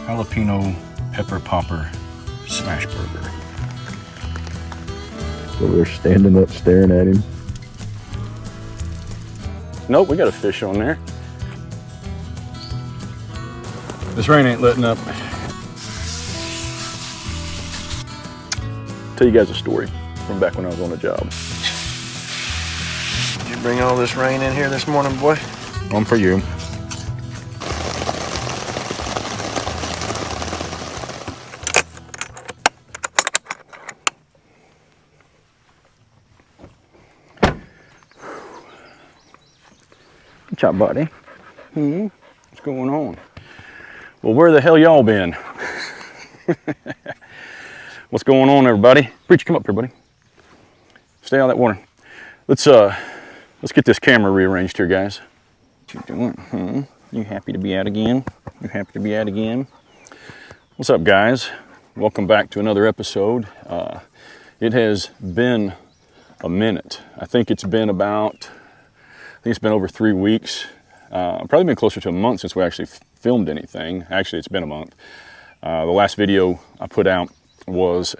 jalapeno pepper popper smash burger. So they're standing up staring at him. Nope, we got a fish on there. This rain ain't letting up. Tell you guys a story from back when I was on a job. Did you bring all this rain in here this morning, boy? One for you. Good job, buddy. What's going on? Well, where the hell y'all been? What's going on, everybody? Preacher, come up here, buddy. Stay out of that water. Let's get this camera rearranged here, guys. What you doing? You happy to be out again? You happy to be out again? What's up, guys? Welcome back to another episode. It has been a minute. I think it's been over 3 weeks. Probably been closer to a month since we actually filmed anything. Actually, it's been a month. The last video I put out was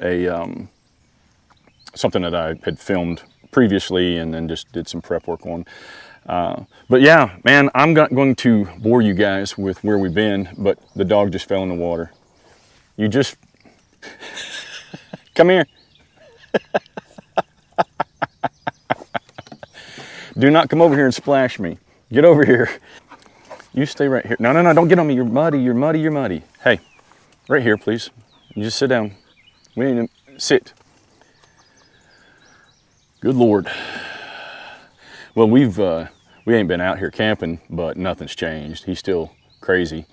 something that I had filmed previously and then just did some prep work on. But yeah, man, I'm not going to bore you guys with where we've been, but the dog just fell in the water. You just, come here. Do not come over here and splash me. Get over here. You stay right here. No, don't get on me. You're muddy, you're muddy, you're muddy. Hey, right here, please. You just sit down. We need to sit. Good Lord. Well, we ain't been out here camping, but nothing's changed. He's still crazy.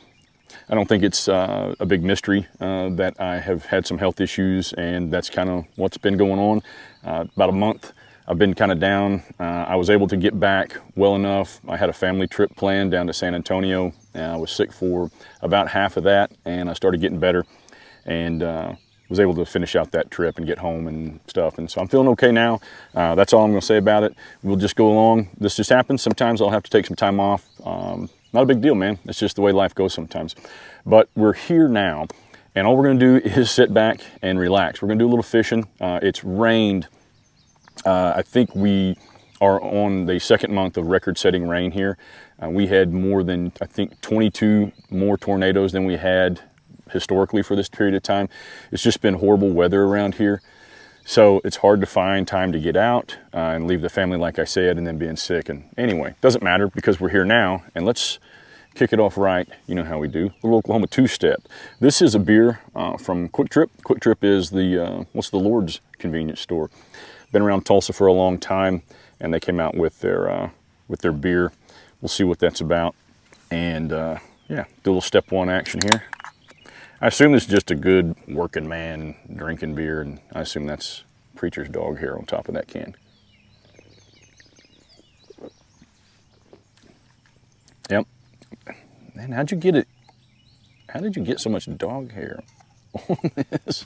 I don't think it's a big mystery that I have had some health issues, and that's kind of what's been going on. About a month, I've been kind of down. I was able to get back well enough. I had a family trip planned down to San Antonio. I was sick for about half of that, and I started getting better, and was able to finish out that trip and get home and stuff. And so I'm feeling okay now. That's all I'm going to say about it. We'll just go along. This just happens. Sometimes I'll have to take some time off. Not a big deal, man. It's just the way life goes sometimes. But we're here now, and all we're going to do is sit back and relax. We're going to do a little fishing. It's rained. I think we are on the second month of record-setting rain here. We had more than, I think, 22 more tornadoes than we had historically for this period of time. It's just been horrible weather around here. So it's hard to find time to get out and leave the family, like I said, and then being sick. And anyway, doesn't matter because we're here now, and let's kick it off right. You know how we do. A little Oklahoma Two Step. This is a beer from Quick Trip. Quick Trip is the Lord's convenience store. Been around Tulsa for a long time, and they came out with their beer. We'll see what that's about, and yeah, do a little step one action here. I assume this is just a good working man drinking beer, and I assume that's Preacher's dog hair on top of that can. Yep. Man, how'd you get it? How did you get so much dog hair on this?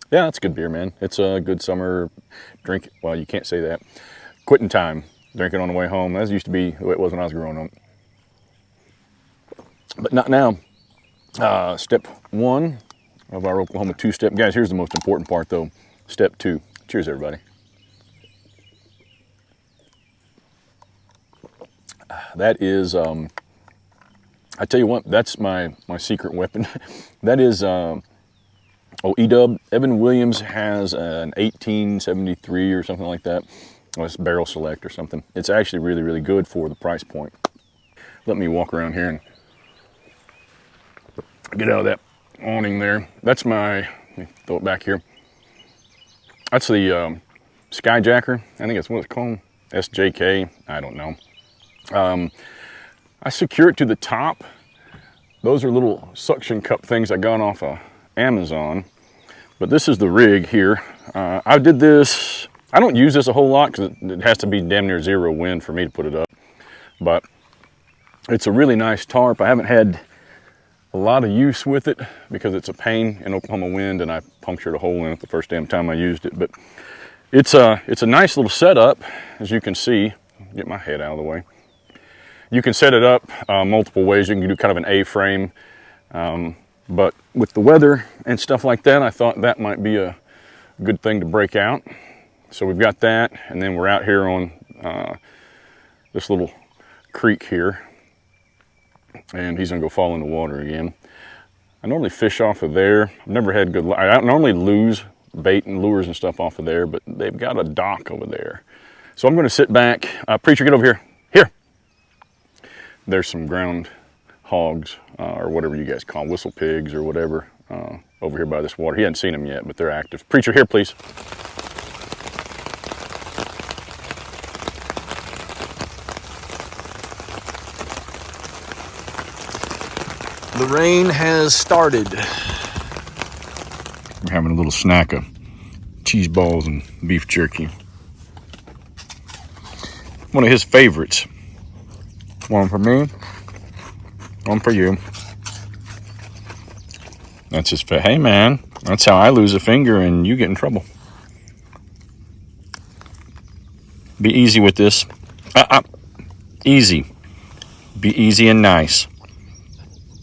Yeah, it's good beer, man. It's a good summer drink. Well, you can't say that. Quitting time, drinking on the way home. That used to be the way it was when I was growing up. But not now. Step one of our Oklahoma Two Step. Guys, here's the most important part though. Step two. Cheers, everybody. That is, I tell you what, that's my secret weapon. That is, E-Dub. Evan Williams has an 1873 or something like that. Well, it's Barrel Select or something. It's actually really, really good for the price point. Let me walk around here and get out of that awning there. That's my, let me throw it back here. That's the Skyjacker. I think that's what it's called. SJK, I don't know. I secure it to the top. Those are little suction cup things I got off of Amazon, but this is the rig here. I did this, I don't use this a whole lot because it has to be damn near zero wind for me to put it up, but it's a really nice tarp. I haven't had a lot of use with it because it's a pain in Oklahoma wind, and I punctured a hole in it the first damn time I used it. But it's a nice little setup, as you can see. Get my head out of the way. You can set it up multiple ways. You can do kind of an A-frame But with the weather and stuff like that, I thought that might be a good thing to break out. So we've got that, and then we're out here on this little creek here, and he's gonna go fall in the water again. I normally fish off of there. I've never had good luck. I normally lose bait and lures and stuff off of there, but they've got a dock over there. So I'm gonna sit back. Preacher, get over here. Here. There's some ground hogs, or whatever you guys call them, whistle pigs or whatever, over here by this water. He hadn't seen them yet, but they're active. Preacher, here, please. The rain has started. We're having a little snack of cheese balls and beef jerky. One of his favorites. One for me, one for you. That's his hey man, that's how I lose a finger and you get in trouble. Be easy with this. Easy. Be easy and nice.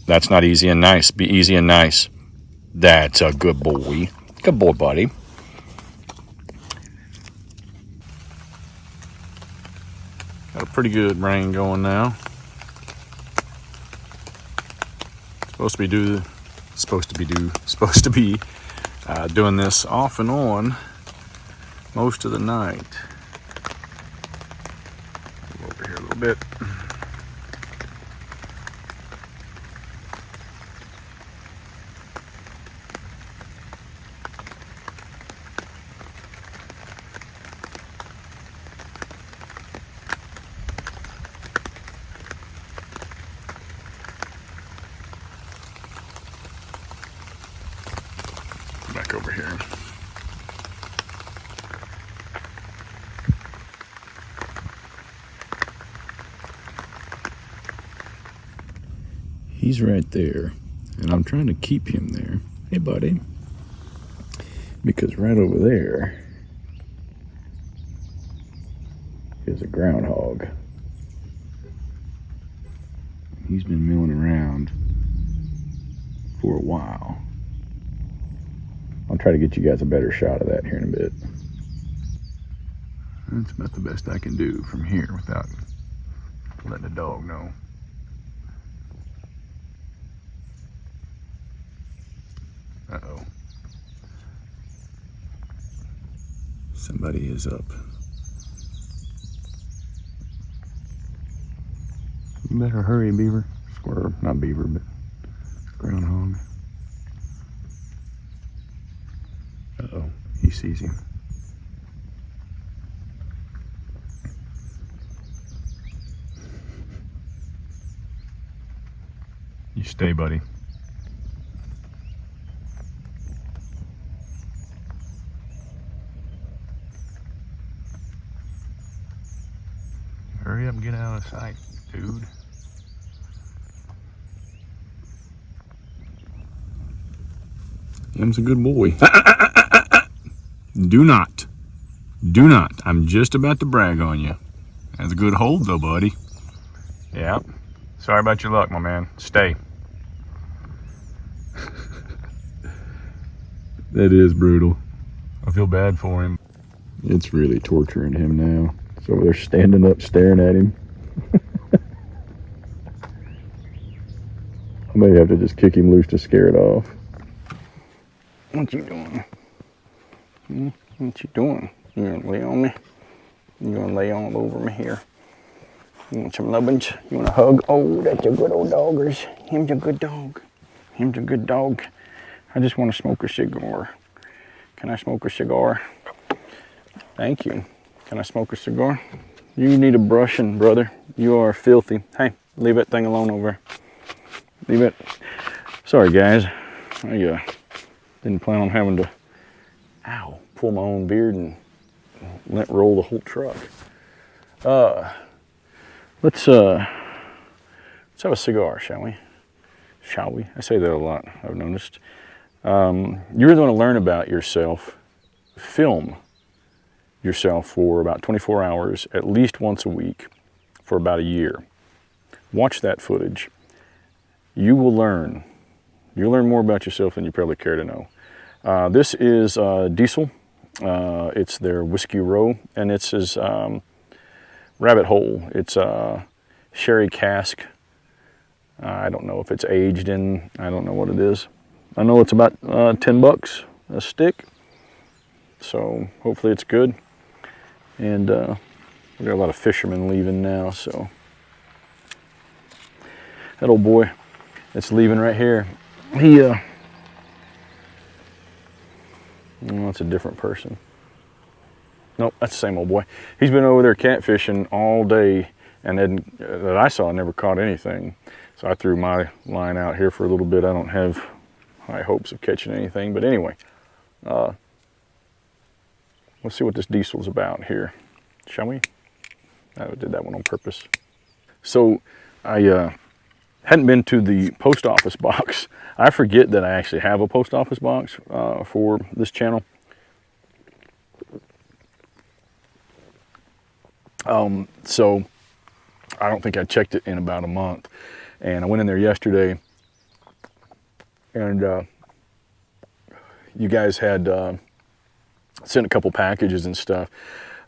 That's not easy and nice. Be easy and nice. That's a good boy. Good boy, buddy. Got a pretty good rain going now. Supposed to be doing this off and on most of the night. Go over here a little bit. Back over here. He's right there, and I'm trying to keep him there. Hey, buddy. Because right over there is a groundhog. He's been milling around for a while. I'll try to get you guys a better shot of that here in a bit. That's about the best I can do from here without letting the dog know. Uh-oh. Somebody is up. You better hurry, beaver. Squirrel, not beaver, but groundhog. Uh-oh, he sees him. You stay, buddy. Hurry up and get out of sight, dude. Him's a good boy. Do not. I'm just about to brag on you. That's a good hold though, buddy. Yeah. Sorry about your luck, my man. Stay. That is brutal. I feel bad for him. It's really torturing him now. So they're standing up staring at him. I may have to just kick him loose to scare it off. What you doing? What you doing? You gonna lay on me? You gonna lay all over me here? You want some nubbins? You want a hug? Oh, that's a good old doggers. Him's a good dog. Him's a good dog. I just want to smoke a cigar. Can I smoke a cigar? Thank you. Can I smoke a cigar? You need a brushing, brother. You are filthy. Hey, leave that thing alone over there. Leave it. Sorry, guys. I didn't plan on having to, pull my own beard and let roll the whole truck. Let's have a cigar, shall we? Shall we? I say that a lot, I've noticed. You really want to learn about yourself. Film yourself for about 24 hours, at least once a week, for about a year. Watch that footage. You will learn You'll learn more about yourself than you probably care to know. This is Diesel. It's their Whiskey Row, and it's his rabbit hole. It's a sherry cask. I don't know if it's aged in, I don't know what it is. I know it's about $10 a stick, so hopefully it's good. And we got a lot of fishermen leaving now, so that old boy that's leaving right here, he oh, that's a different person. Nope, that's the same old boy. He's been over there catfishing all day, and then that I saw, never caught anything. So I threw my line out here for a little bit. I don't have high hopes of catching anything, but anyway, let's see what this Diesel's about here, shall we? I did that one on purpose. So I hadn't been to the post office box. I forget that I actually have a post office box for this channel. So I don't think I checked it in about a month. And I went in there yesterday, and you guys had sent a couple packages and stuff.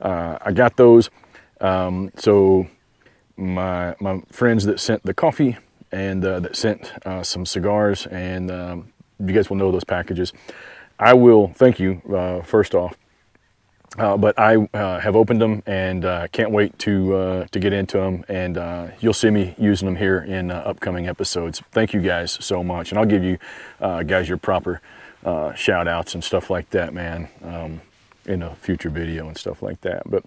I got those. So my friends that sent the coffee and that sent some cigars, and you guys will know those packages. I will thank you first off, but I have opened them and can't wait to get into them, and you'll see me using them here in upcoming episodes. Thank you guys so much, and I'll give you guys your proper shout outs and stuff like that, man, in a future video and stuff like that. But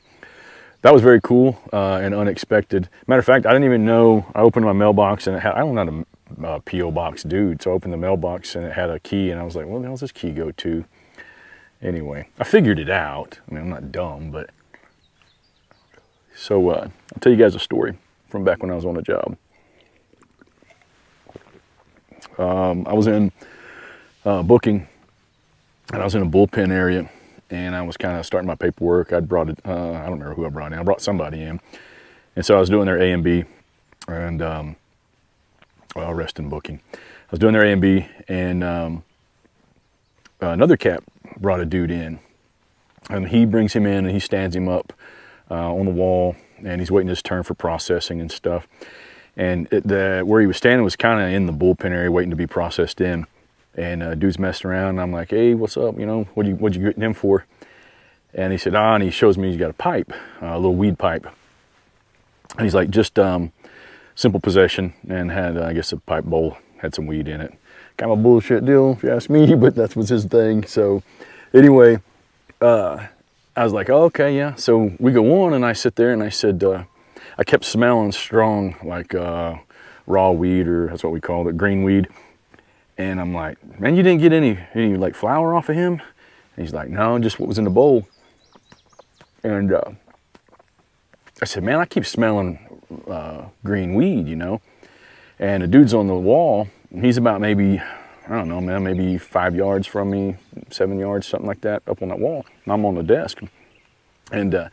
that was very cool and unexpected. Matter of fact, I didn't even know. I opened my mailbox and it had, I'm not a P.O. box dude, so I opened the mailbox and it had a key, and I was like, where the hell does this key go to? Anyway, I figured it out. I mean, I'm not dumb, but. So I'll tell you guys a story from back when I was on a job. I was in booking, and I was in a bullpen area, and I was kind of starting my paperwork. I'd brought it, I don't remember who I brought in. I brought somebody in. And so I was doing their A and B, and well, rest in booking. I was doing their A and B, and another cap brought a dude in. And he brings him in, and he stands him up on the wall, and he's waiting his turn for processing and stuff. And where he was standing was kind of in the bullpen area, waiting to be processed in. And dude's messing around, and I'm like, hey, what's up? You know, what'd you get him for? And he said, and he shows me he's got a pipe, a little weed pipe. And he's like, just simple possession, and had, I guess, a pipe bowl, had some weed in it. Kind of a bullshit deal, if you ask me, but that was his thing. So anyway, I was like, oh, okay, yeah. So we go on, and I sit there, and I said, I kept smelling strong, like raw weed, or that's what we called it, green weed. And I'm like, man, you didn't get any like flour off of him? And he's like, no, just what was in the bowl. And I said, man, I keep smelling green weed, you know. And the dude's on the wall, and he's about maybe, I don't know, man, maybe 5 yards from me, 7 yards, something like that, up on that wall. And I'm on the desk. And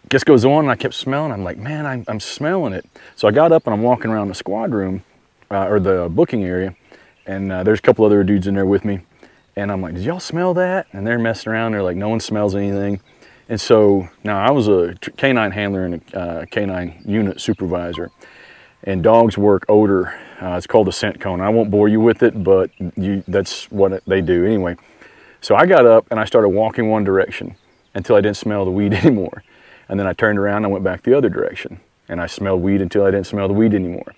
guess goes on, and I kept smelling. I'm like, man, I'm smelling it. So I got up, and I'm walking around the squad room, or the booking area. And there's a couple other dudes in there with me. And I'm like, did y'all smell that? And they're messing around. They're like, no one smells anything. And so now I was a canine handler and a canine unit supervisor. And dogs work odor. It's called a scent cone. I won't bore you with it, but that's what they do anyway. So I got up and I started walking one direction until I didn't smell the weed anymore. And then I turned around and I went back the other direction. And I smelled weed until I didn't smell the weed anymore.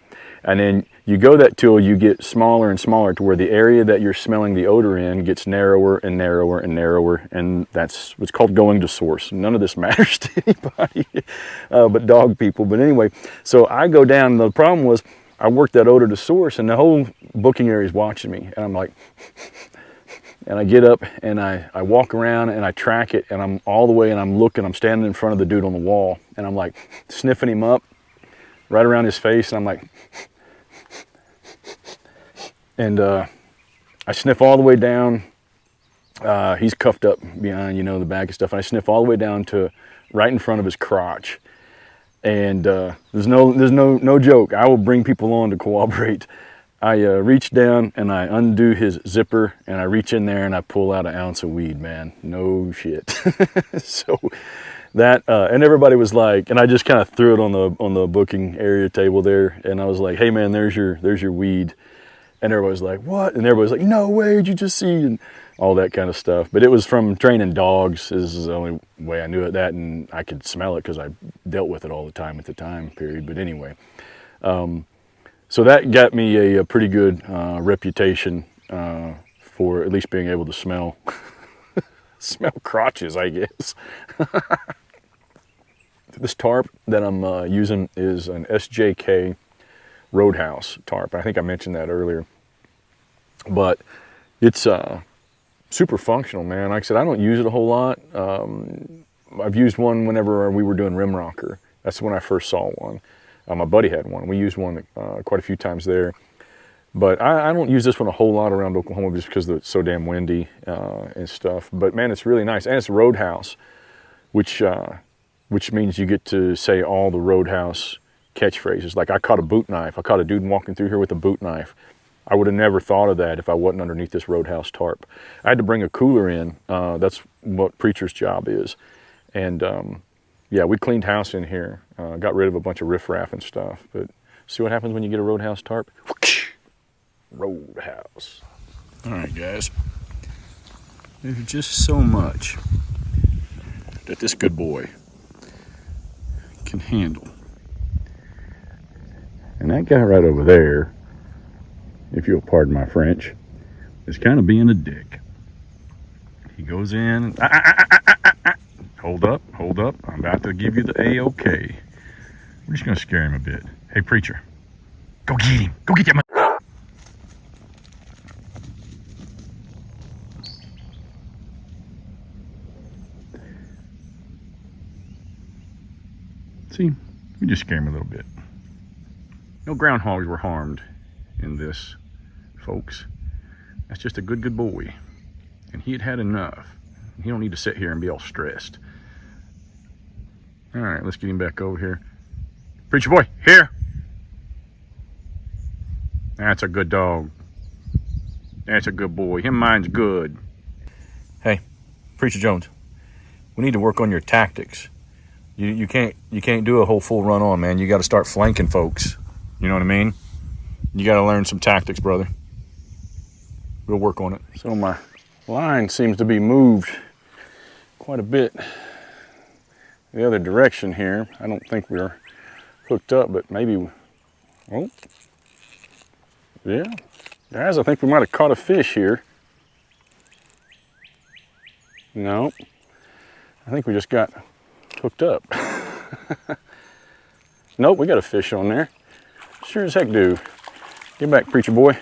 And then you go that till you get smaller and smaller to where the area that you're smelling the odor in gets narrower and narrower and narrower. And that's what's called going to source. None of this matters to anybody but dog people. But anyway, so I go down. And the problem was I worked that odor to source, and the whole booking area is watching me. And I'm like, and I get up and I walk around and I track it, and I'm all the way, and I'm looking, I'm standing in front of the dude on the wall, and I'm like sniffing him up right around his face. And I'm like, and I sniff all the way down. He's cuffed up behind, you know, the back and stuff. And I sniff all the way down to right in front of his crotch. And there's no joke. I will bring people on to cooperate. I reach down and I undo his zipper and I reach in there and I pull out an ounce of weed, man. No shit. So that, and everybody was like, and I just kind of threw it on the booking area table there. And I was like, hey man, there's your weed. And everybody was like, what? And everybody was like, no way, did you just see? And all that kind of stuff. But it was from training dogs. This is the only way I knew it, that, and I could smell it because I dealt with it all the time at the time period. But anyway, so that got me a pretty good reputation for at least being able to smell smell crotches, I guess. This tarp that I'm using is an SJK Roadhouse tarp. I think I mentioned that earlier. But it's super functional, man. Like I said, I don't use it a whole lot. I've used one whenever we were doing rim rocker. That's when I first saw one. My buddy had one. We used one quite a few times there. But I don't use this one a whole lot around Oklahoma just because it's so damn windy and stuff. But man, it's really nice. And it's Roadhouse, which means you get to say all the Roadhouse catchphrases. Like I caught a boot knife. I caught a dude walking through here with a boot knife. I would have never thought of that if I wasn't underneath this Roadhouse tarp. I had to bring a cooler in. That's what Preacher's job is. And yeah, we cleaned house in here. Got rid of a bunch of riffraff and stuff. But see what happens when you get a Roadhouse tarp? Roadhouse. All right, guys. There's just so much that this good boy can handle. And that guy right over there, if you'll pardon my French, is kind of being a dick. He goes in, hold up, I'm about to give you the A-OK. We're just gonna scare him a bit. Hey, Preacher, go get him, go get that See, we just scare him a little bit. No groundhogs were harmed in this, folks. That's just a good boy. And he had had enough. He don't need to sit here and be all stressed. All right, let's get him back over here. Preacher boy, here. That's a good dog. That's a good boy. Him mine's good. Hey, Preacher Jones, we need to work on your tactics. You can't do a whole full run on, man. You got to start flanking folks. You know what I mean? You got to learn some tactics, brother. We'll work on it. So my line seems to be moved quite a bit the other direction here. I don't think we're hooked up, but maybe, oh, yeah. Guys, I think we might have caught a fish here. No, I think we just got hooked up. Nope, we got a fish on there. Sure as heck do. Get back, Preacher boy.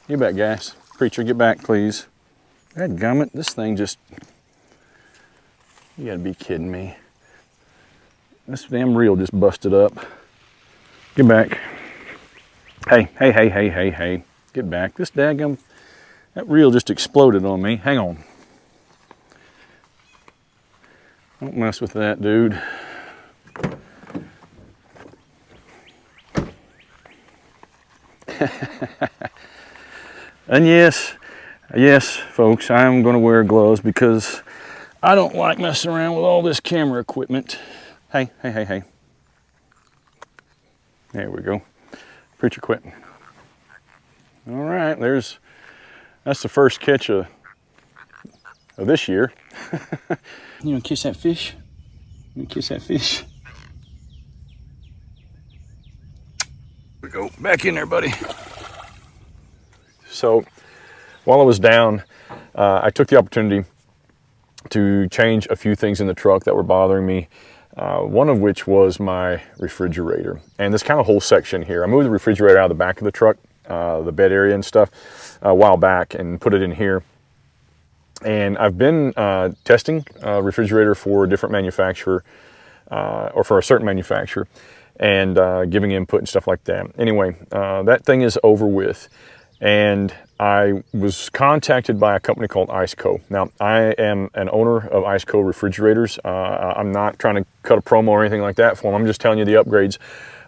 Get back, guys. Preacher, get back, please. Dadgummit, this thing just... You gotta be kidding me. This damn reel just busted up. Get back. Hey. Get back. This daggum... That reel just exploded on me. Hang on. Don't mess with that, dude. And yes, folks, I am going to wear gloves because I don't like messing around with all this camera equipment. Hey. There we go. Preacher quit. All right, that's the first catch of this year. You want to kiss that fish? You want to kiss that fish? We go back in there, buddy. So while I was down, I took the opportunity to change a few things in the truck that were bothering me. One of which was my refrigerator. And this kind of whole section here, I moved the refrigerator out of the back of the truck, the bed area and stuff, a while back, and put it in here. And I've been testing a refrigerator for a different manufacturer, or for a certain manufacturer, and giving input and stuff like that. Anyway, that thing is over with. and I was contacted by a company called IceCo. Now, I am an owner of IceCo refrigerators. I'm not trying to cut a promo or anything like that for them. I'm just telling you the upgrades.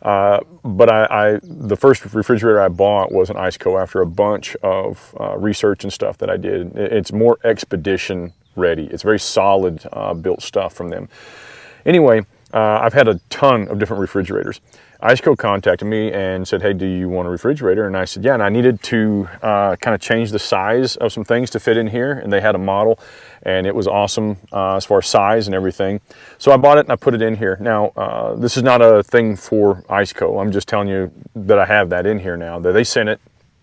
But the first refrigerator I bought was an IceCo after a bunch of research and stuff that I did. It's more expedition ready. It's very solid built stuff from them. Anyway, I've had a ton of different refrigerators. IceCo contacted me and said, hey, do you want a refrigerator? And I said, yeah, and I needed to kind of change the size of some things to fit in here, and they had a model, and it was awesome as far as size and everything. So I bought it and I put it in here. Now, this is not a thing for IceCo. I'm just telling you that I have that in here now. They sent it.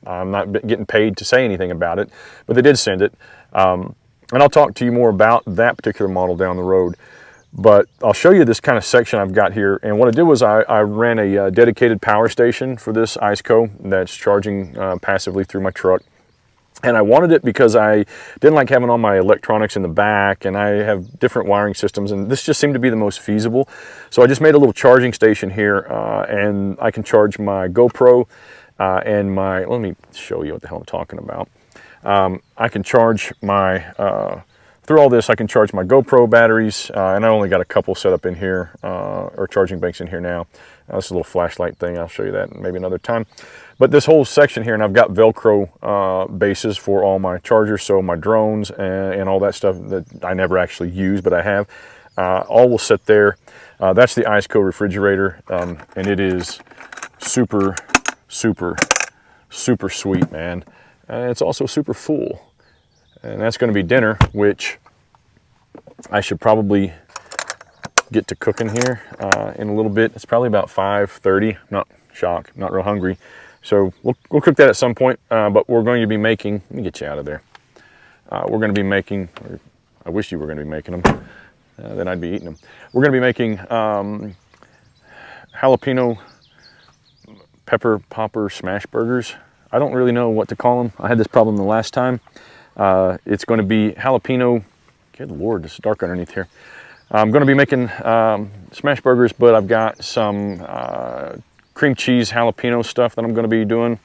I'm not getting paid to say anything about it, but they did send it. And I'll talk to you more about that particular model down the road. But I'll show you this kind of section I've got here. And what I did was I ran a dedicated power station for this IceCo that's charging passively through my truck. And I wanted it because I didn't like having all my electronics in the back, and I have different wiring systems, and this just seemed to be the most feasible. So I just made a little charging station here, and I can charge my GoPro and my, let me show you what the hell I'm talking about. I can charge my, through all this, I can charge my GoPro batteries, and I only got a couple set up in here, or charging banks in here now. This is a little flashlight thing. I'll show you that maybe another time. But this whole section here, and I've got Velcro bases for all my chargers, so my drones and all that stuff that I never actually use, but I have, all will sit there. That's the IceCo refrigerator, and it is super, super, super sweet, man. And it's also super full. And that's going to be dinner, which I should probably get to cooking here in a little bit. It's probably about 5:30. Not shocked, not real hungry. So we'll cook that at some point, but we're going to be making, let me get you out of there. We're going to be making, or I wish you were going to be making them, then I'd be eating them. We're going to be making jalapeno pepper popper smash burgers. I don't really know what to call them. I had this problem the last time. It's going to be jalapeno, good Lord, it's dark underneath here. I'm going to be making smash burgers, but I've got some cream cheese jalapeno stuff that I'm going to be doing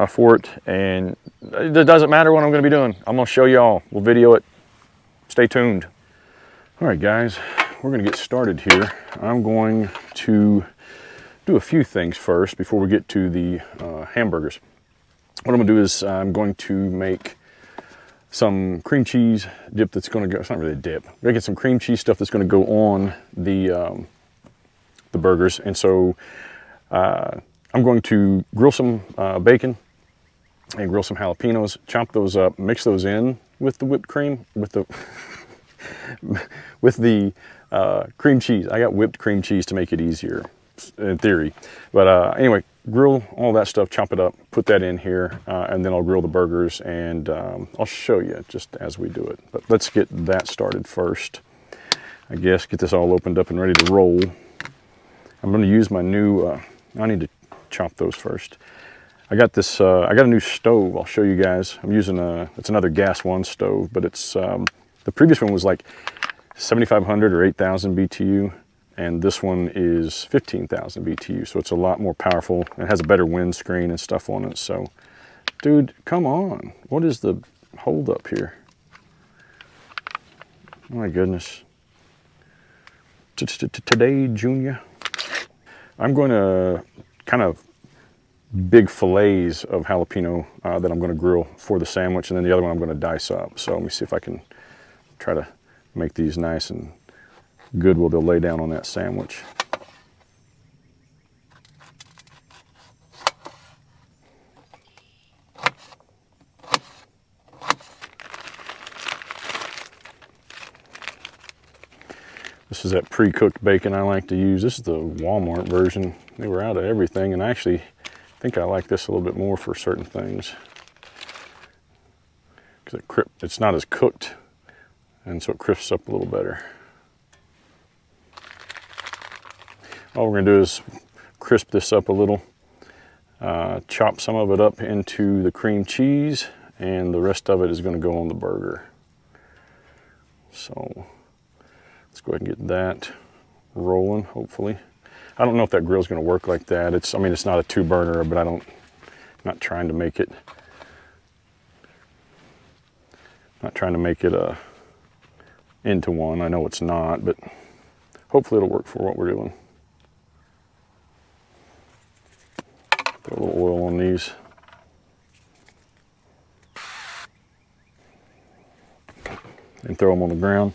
for it. And it doesn't matter what I'm going to be doing. I'm going to show y'all. We'll video it. Stay tuned. All right, guys, we're going to get started here. I'm going to do a few things first before we get to the hamburgers. What I'm going to do is I'm going to make some cream cheese dip that's going to go, it's not really a dip. I'm going to get some cream cheese stuff that's going to go on the burgers. And so I'm going to grill some bacon and grill some jalapenos, chop those up, mix those in with the whipped cream, with the cream cheese. I got whipped cream cheese to make it easier in theory. But anyway, grill all that stuff, chop it up, put that in here, and then I'll grill the burgers, and I'll show you just as we do it. But let's get that started first. I guess get this all opened up and ready to roll. I'm going to use my new, I need to chop those first. I got this, I got a new stove. I'll show you guys. I'm using it's another gas one stove, but it's, the previous one was like 7,500 or 8,000 BTU. And this one is 15,000 BTU, so it's a lot more powerful. It has a better windscreen and stuff on it. So, dude, come on. What is the hold up here? Oh my goodness. Today, Junior, I'm going to kind of big fillets of jalapeno that I'm going to grill for the sandwich, and then the other one I'm going to dice up. So let me see if I can try to make these nice and good while they'll lay down on that sandwich. This is that pre-cooked bacon I like to use. This is the Walmart version. They were out of everything, and I actually think I like this a little bit more for certain things, because it's not as cooked, and so it crisps up a little better. All we're going to do is crisp this up a little, chop some of it up into the cream cheese, and the rest of it is going to go on the burger. So let's go ahead and get that rolling, hopefully. I don't know if that grill is going to work like that. I mean, it's not a 2-burner, but I'm not trying to make it Not trying to make it into one. I know it's not, but hopefully it'll work for what we're doing. Put a little oil on these. And throw them on the ground.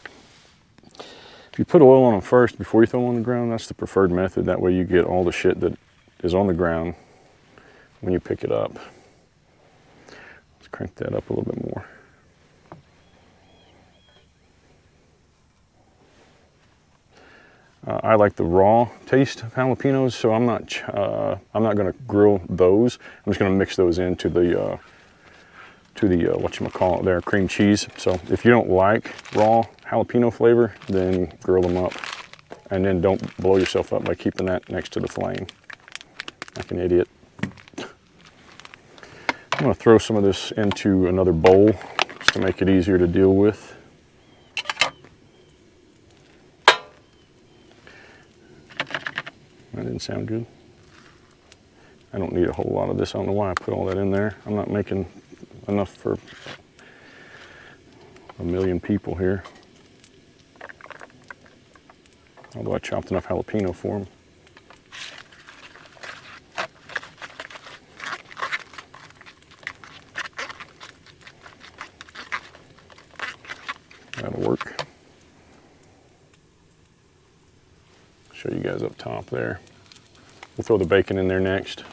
If you put oil on them first before you throw them on the ground, that's the preferred method. That way you get all the shit that is on the ground when you pick it up. Let's crank that up a little bit more. I like the raw taste of jalapenos, so I'm not going to grill those. I'm just going to mix those into the whatchamacallit there, cream cheese. So if you don't like raw jalapeno flavor, then grill them up. And then don't blow yourself up by keeping that next to the flame like an idiot. I'm going to throw some of this into another bowl just to make it easier to deal with. That didn't sound good. I don't need a whole lot of this. I don't know why I put all that in there. I'm not making enough for a million people here. Although I chopped enough jalapeno for them. That'll work. Show you guys up top there. We'll throw the bacon in there next.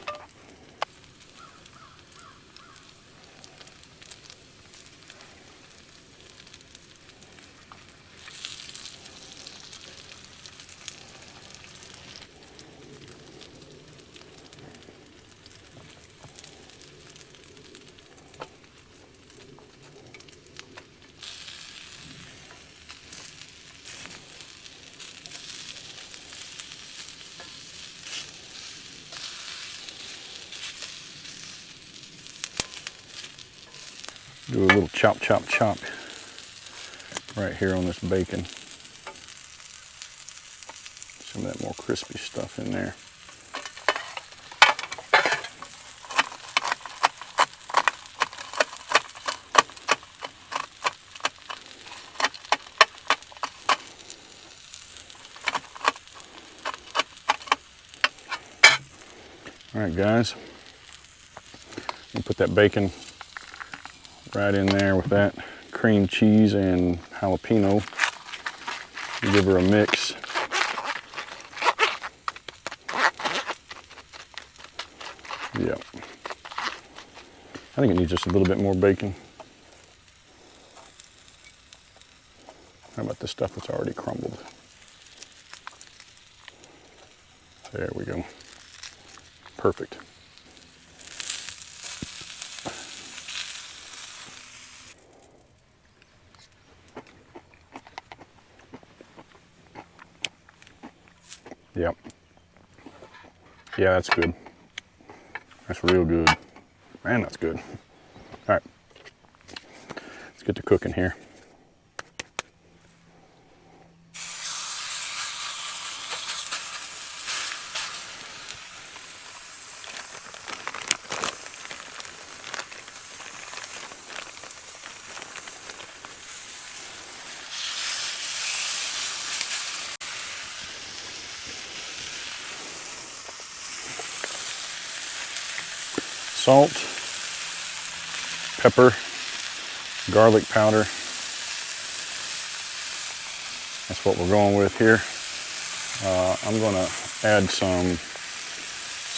Do a little chop, chop, chop right here on this bacon. Some of that more crispy stuff in there. All right, guys, we'll put that bacon right in there with that cream cheese and jalapeno. Give her a mix. Yep. I think it needs just a little bit more bacon. How about this stuff that's already crumbled? There we go. Perfect. Yep. Yeah, that's good. That's real good. Man, that's good. All right. Let's get to cooking here. Salt, pepper, garlic powder. That's what we're going with here. I'm going to add some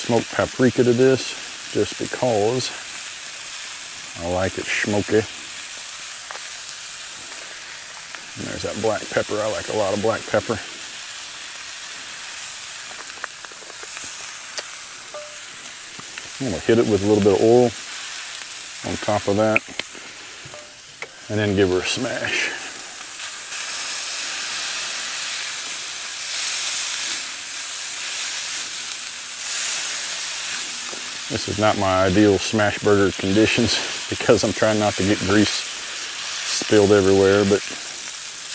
smoked paprika to this just because I like it smoky. And there's that black pepper. I like a lot of black pepper. I'm going to hit it with a little bit of oil on top of that and then give her a smash. This is not my ideal smash burger conditions because I'm trying not to get grease spilled everywhere, but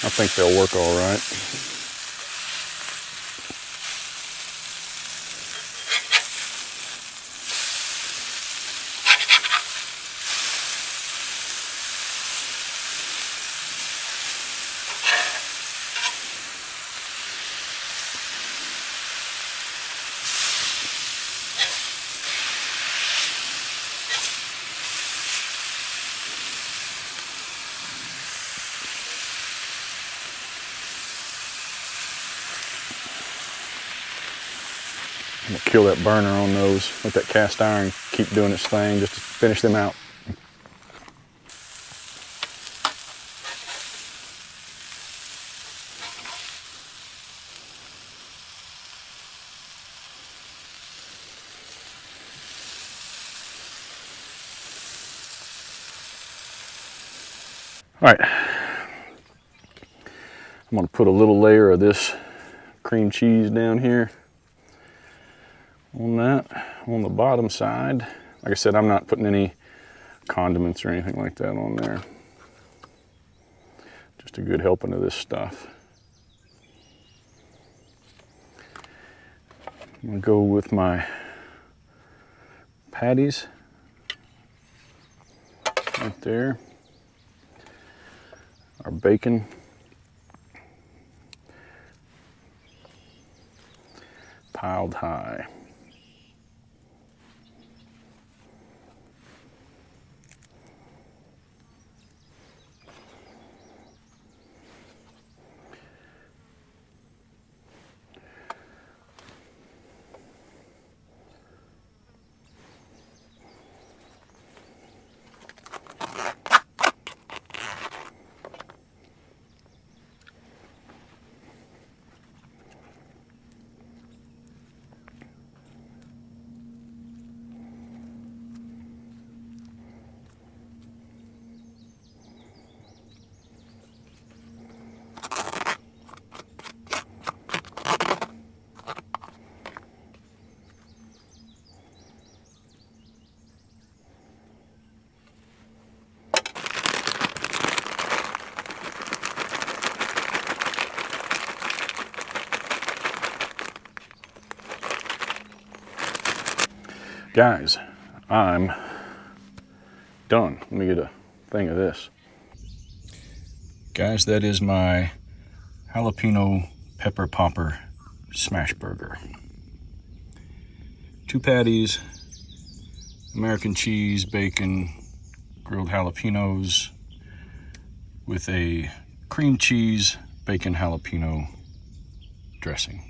I think they'll work all right. I'm gonna kill that burner on those. Let that cast iron keep doing its thing just to finish them out. All right, I'm gonna put a little layer of this cream cheese down here on the bottom side. Like I said, I'm not putting any condiments or anything like that on there. Just a good helping of this stuff. I'm gonna go with my patties right there. Our bacon. Piled high. Guys, I'm done. Let me get a thing of this. Guys, that is my jalapeno pepper popper smash burger. 2 patties, American cheese, bacon, grilled jalapenos with a cream cheese bacon jalapeno dressing,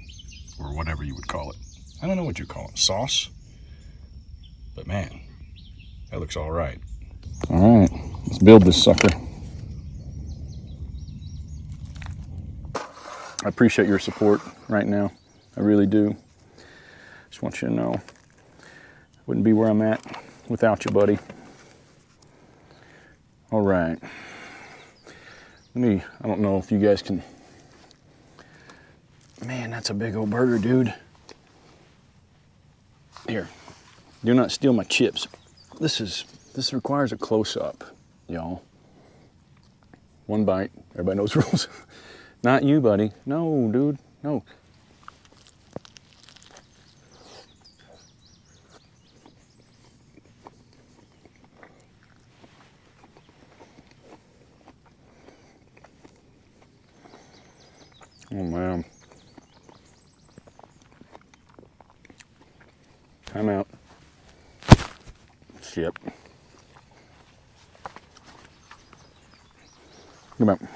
or whatever you would call it. I don't know what you call it, sauce? But man, that looks all right. All right, let's build this sucker. I appreciate your support right now. I really do. Just want you to know, I wouldn't be where I'm at without you, buddy. All right. I don't know if you guys can, man, that's a big old burger, dude. Here, do not steal my chips. This requires a close-up, y'all. 1 bite, everybody knows the rules. Not you, buddy. No, dude, no. Oh man. Time out. Shit. Come on.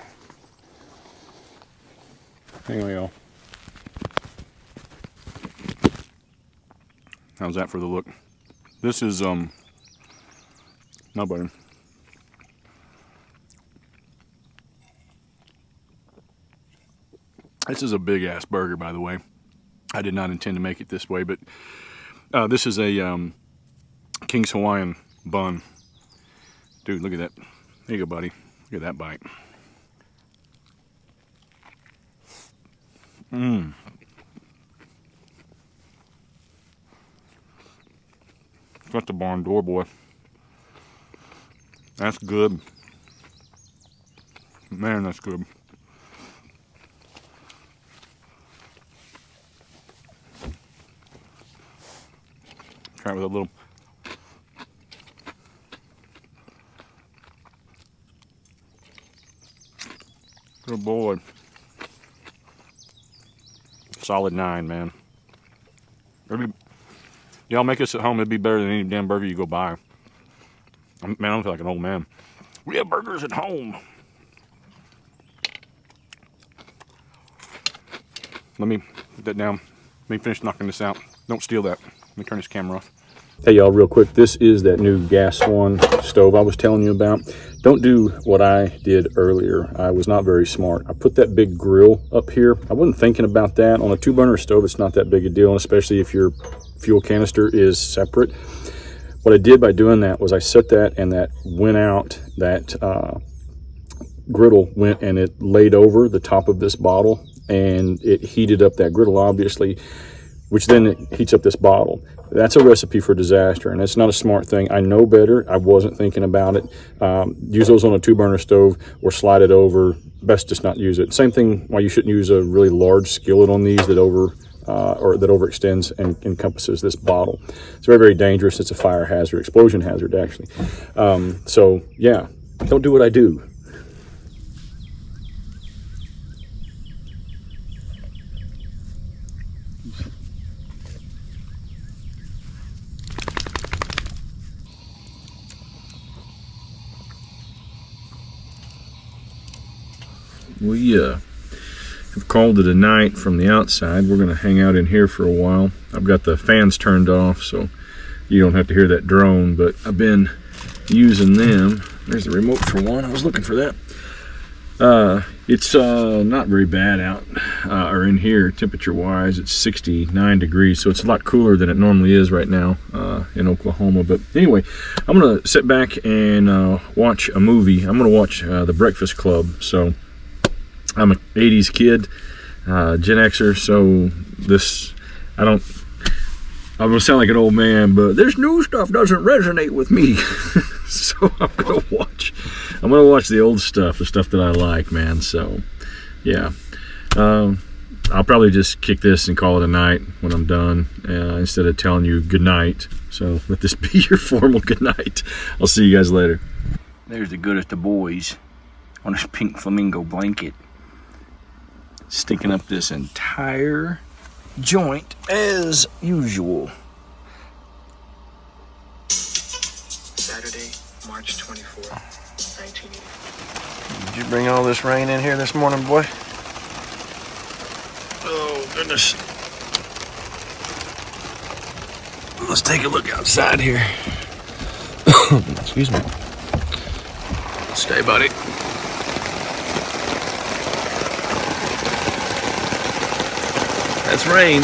Hang on, y'all. How's that for the look? This is, no butter. This is a big ass burger, by the way. I did not intend to make it this way, but this is a King's Hawaiian bun. Dude, look at that. There you go, buddy. Look at that bite. Mmm. Got the barn door, boy. That's good. Man, that's good. Try it with a little. Good boy. Solid 9, man. Y'all make this at home, it'd be better than any damn burger you go buy. Man, I don't feel like an old man. We have burgers at home. Let me put that down. Let me finish knocking this out. Don't steal that. Let me turn this camera off. Hey y'all, real quick, this is that new gas one stove I was telling you about. Don't do what I did earlier. I was not very smart. I put that big grill up here. I wasn't thinking about that. On a 2-burner stove, it's not that big a deal, and especially if your fuel canister is separate. What I did by doing that was I set that, and that went out, that griddle went and it laid over the top of this bottle, and it heated up that griddle, obviously, which then it heats up this bottle. That's a recipe for disaster, and it's not a smart thing. I know better. I wasn't thinking about it. Use those on a 2-burner stove or slide it over. Best just not use it. Same thing why you shouldn't use a really large skillet on these that overextends and encompasses this bottle. It's very, very dangerous. It's a fire hazard, explosion hazard, actually. So yeah, don't do what I do. We have called it a night from the outside. We're going to hang out in here for a while. I've got the fans turned off so you don't have to hear that drone, but I've been using them. There's the remote for one. I was looking for that. It's not very bad out or in here temperature wise. It's 69 degrees, so it's a lot cooler than it normally is right now in Oklahoma. But anyway, I'm going to sit back and watch a movie. I'm going to watch The Breakfast Club. So I'm an 80s kid, Gen Xer, so this, I'm gonna sound like an old man, but this new stuff doesn't resonate with me. So I'm gonna watch the old stuff, the stuff that I like, man. So yeah, I'll probably just kick this and call it a night when I'm done, instead of telling you good night. So let this be your formal good night. I'll see you guys later. There's the goodest of boys on this pink flamingo blanket, stinking up this entire joint as usual. Saturday, March 24th, 1984. Did you bring all this rain in here this morning, boy? Oh, goodness. Let's take a look outside here. Excuse me. Stay, buddy. That's rain.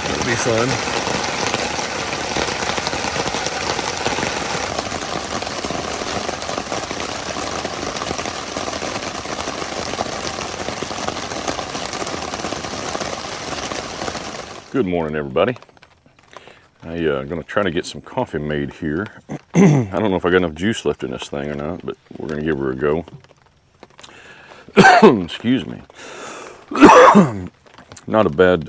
That'll be fun. Good morning, everybody. I'm going to try to get some coffee made here. I don't know if I got enough juice left in this thing or not, but we're going to give her a go. Excuse me. Not a bad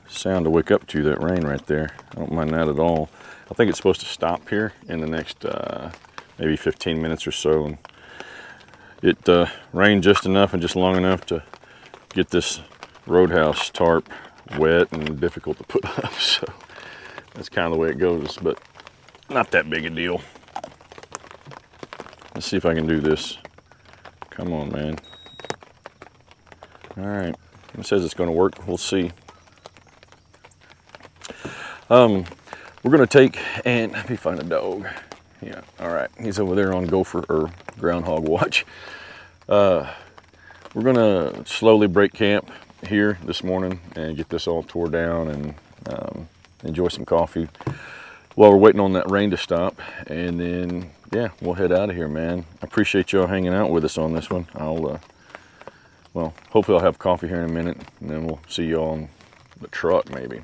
sound to wake up to, that rain right there. I don't mind that at all. I think it's supposed to stop here in the next maybe 15 minutes or so. And it rained just enough and just long enough to get this Roadhouse tarp wet and difficult to put up. So that's kind of the way it goes, but not that big a deal. Let's see if I can do this. Come on, man. All right, it says it's going to work. We'll see. We're going to take and let me find a dog. Yeah, all right. He's over there on gopher or groundhog watch. We're going to slowly break camp here this morning and get this all tore down and enjoy some coffee while we're waiting on that rain to stop. And then, yeah, we'll head out of here, man. I appreciate y'all hanging out with us on this one. Well, hopefully I'll have coffee here in a minute, and then we'll see you all on the truck, maybe.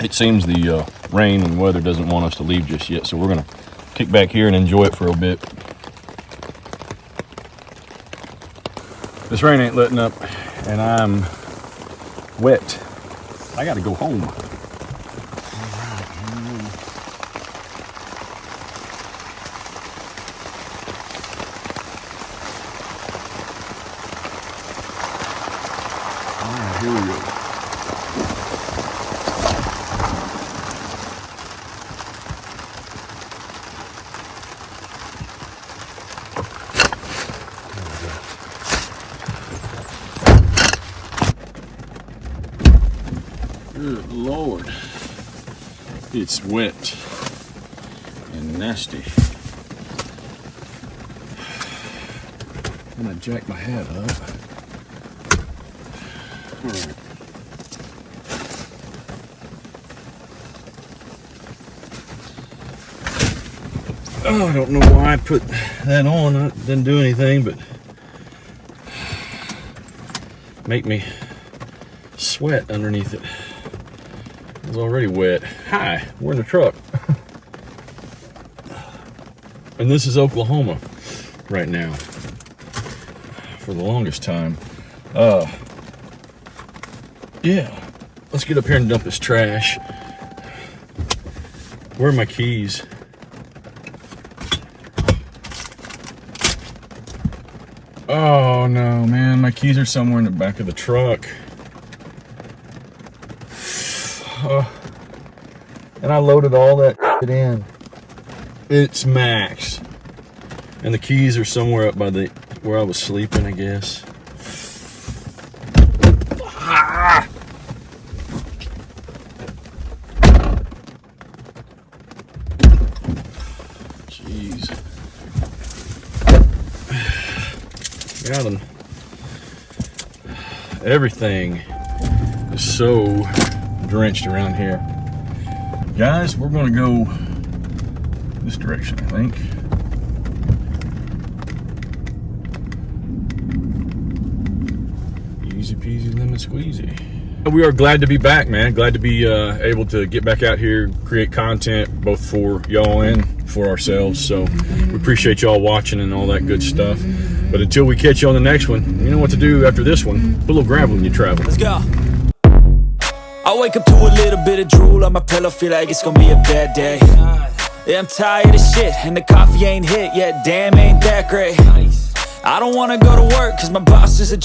It seems the rain and weather doesn't want us to leave just yet, so we're gonna kick back here and enjoy it for a bit. This rain ain't letting up, and I'm wet. I gotta go home. here we go. Good Lord. It's wet and nasty. And I jacked my hat up. All right. Oh, I don't know why I put that on. I didn't do anything but make me sweat underneath it. It was already wet. Hi, we're in the truck. And this is Oklahoma right now. For the longest time. Yeah. Let's get up here and dump this trash. Where are my keys? Oh no, man, my keys are somewhere in the back of the truck. And I loaded all that shit in. It's max. And the keys are somewhere up by where I was sleeping, I guess. Ah! Jeez. Got them. Everything is so drenched around here. Guys, we're gonna go this direction, I think. Easy peasy lemon squeezy. We are glad to be back, man. Glad to be able to get back out here, create content both for y'all and for ourselves. So we appreciate y'all watching and all that good stuff. But until we catch you on the next one, you know what to do after this one. Put a little gravel when you travel. Let's go. I wake up to a little bit of drool on my pillow, feel like it's gonna be a bad day. Yeah, I'm tired of shit, and the coffee ain't hit yet, damn, ain't that great. I don't wanna go to work, cause my boss is a